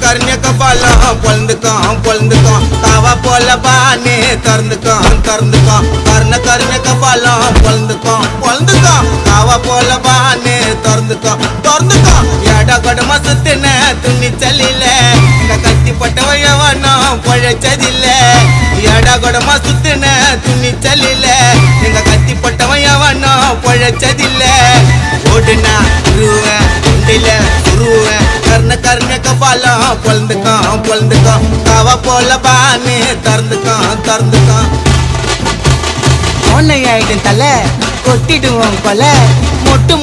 கர்ணிய கபாலம் பொழுந்துக்கும் காவா போல பானே திறந்துக்கும் கர்ணிய கபாலம் பொழுந்துக்கும் காவா போல பானே திறந்துக்கும் எடா கொடுமை சுத்தின துணிச்சலில இங்க கத்திப்பட்டவன் எவனும் பொழைச்சதில்ல எடா கொடுமை சுத்தின துணிச்சலில இங்க கத்திப்பட்டவன் எவனும் பொழைச்சதில்ல ஓடுனா உருவேன் உண்டில உருவேன் கர்ணிய கபாலம் பொழுந்துக்கும் காவா போல பானே திறந்துக்கும் ஆயிடும் தலை கொட்டிடுவோம் கொலை மொட்டு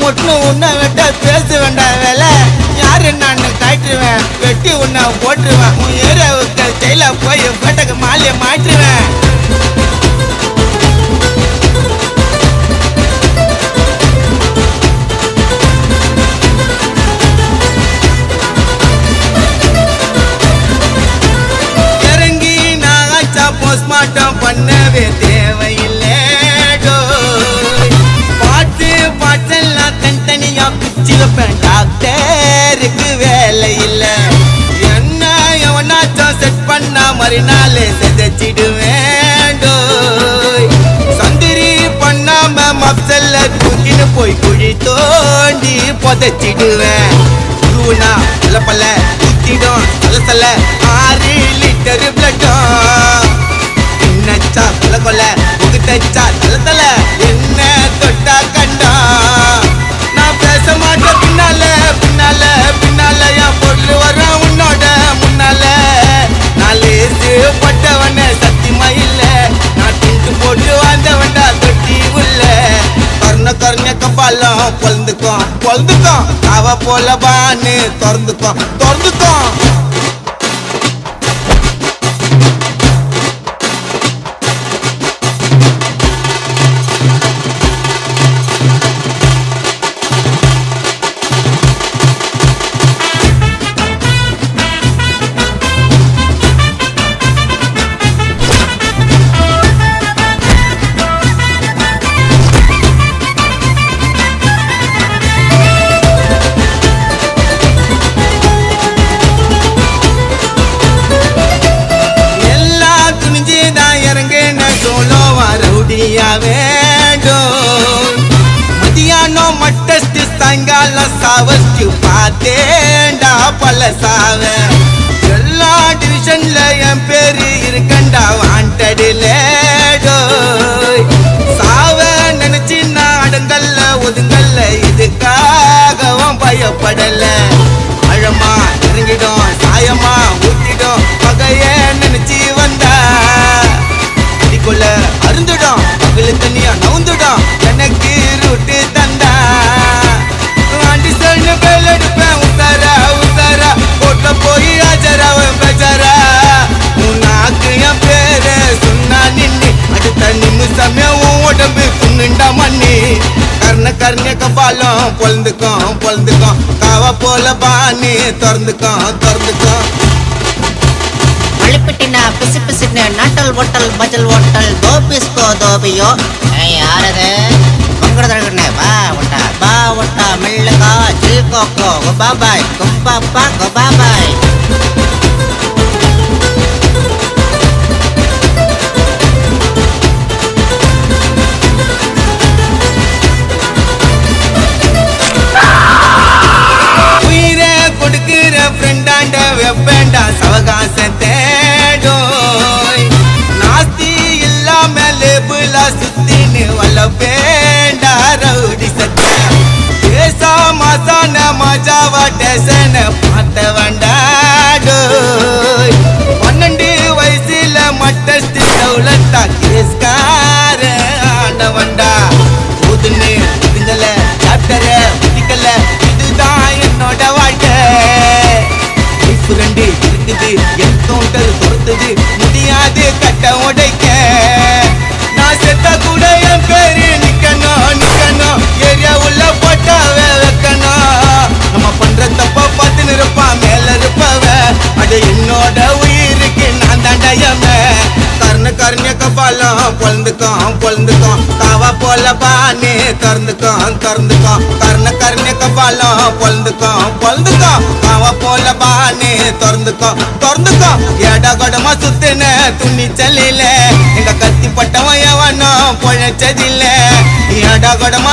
உன்னை விட்ட பேச வேண்டாம் வேலை யாரு நான் காட்டுருவேன் வெட்டி உன்னை போட்டுருவேன் உன் ஏரியாவுக்கு ஜெயில போய் பேட்டக்கு மாலையை மாட்டுருவேன் இறங்கி நான் ஆச்சா போஸ்ட்மார்ட்டம் பண்ணவே தேவையில்லை பாட்டெல்லாம் தனித்தனியா பிச்சு வைப்பேன் டாக்டருக்கு வேலை இல்ல என்ன எவனாச்சும் செட் பண்ணா மறுநாளே செதைச்சிடுவேன் சந்திரி பண்ணாம மப்சல்ல தூக்கின்னு போய் குழி தோண்டி புதைச்சிடுவேன் தூணா பல ஊத்திடும் சல 6 லிட்டர் பிளட்டும் என்னச்சா கொலை உகுத்தச்சா தல என்ன தொட்டா கண்டா நான் பேச மாட்டேன் பின்னால என் பொருள் வரும் உன்னோட முன்னால நான் லேசு பட்டவன சத்தியமா இல்ல நான் டிண்டு போட்டு வாழ்ந்தவன்டா தொட்டி உள்ள கர்ணிய கபாலம் பொழுந்துக்கும் அவ போல பானு திறந்துக்கும் மதியானம் மட்டஸ்ட் சாயங்காலம் சாவஸ்டு பார்த்தேன்டா பல சாவ எல்லா டிவிஷன்ல என் பேரு இருக்கண்டா வாண்டடில சாவ நினைச்சு நான் அடங்கல்ல ஒதுங்கல்ல இதுக்காகவும் பயப்படல ஆழமா இறங்கிடும் சாயமா ஊத்திடும் பகைய நினைச்சு வந்தா கொள்ள அருந்துடும் பகலு தண்ணியா நவுந்துடும் எனக்கு ரூட்டு தந்தா ஆண்டி சொல்லு பேல் எடுப்பேன் உத்தாரா போட்ட போய் ஆஜராவன் பேச்சாரா உன்னாக்கு என் பேரு சொன்னா நின்னு அடுத்த நிமிஷமே உன் உடம்பு துண்ணுண்டா மண்ணி கர்ணிய கபாலம் பொழுந்துக்கும் காவா போல பானி திறந்துக்கும் அழிப்பிட்டினா பிசு பிசுன்னு நாட்டல் ஓட்டல் பஜல் ஓட்டல் தோபிஸ்கோ தோபியோ யாரது பொங்குறதுன்னு பா ஒட்டா மெல்லுகா சில்கோக்கோ குபாபாய் கும்பாப்பா குபாபாய் உயிரை கொடுக்கிற ஃப்ரெண்டாண்ட வெப்பேண்டா சவகாசத்தை நாஸ்தி இல்லாம லேபுலா சுத்தின்னு வளப்பேண்டா ரவுடி சத்த பேசா மாசான மஜாவா டேசன பார்த்த வேண்டாடோ 12 வயசுல மட்டஸ்ட் டவுலத்தா கேஸ்கார ஆண்டவண்டா புதுன்னு புதுங்கல சாப்டர புதிக்கல இதுதான் என்னோட வாழ்க்கை ரெண்டு இருக்குது என்கவுண்டர் பொறுத்தது முடியாது கட்ட உடைக்க நான் செத்த கூட என் பேரு நிக்கணும் ஏரியா உள்ள போட்டாவே வைக்கணும் நம்ம பண்ற தப்ப பார்த்து இருப்பான் மேல இருப்பவ அது என்னோட உயிருக்கு நான் தண்டயம கர்ணிய கபாலம் பொழுந்துக்கும் காவா போல பானே திறந்துக்கும் கர்ணிய கபாலம் பொழுந்துக்கும் காவா போல பானே திறந்துக்கோ திறந்துக்கோ ஏடா கொடமா சுத்தின துணிச்சல் இல்ல எங்க கத்தி பட்டவன் எவனோ பொழைச்சதில்ல ஏடா கொடமா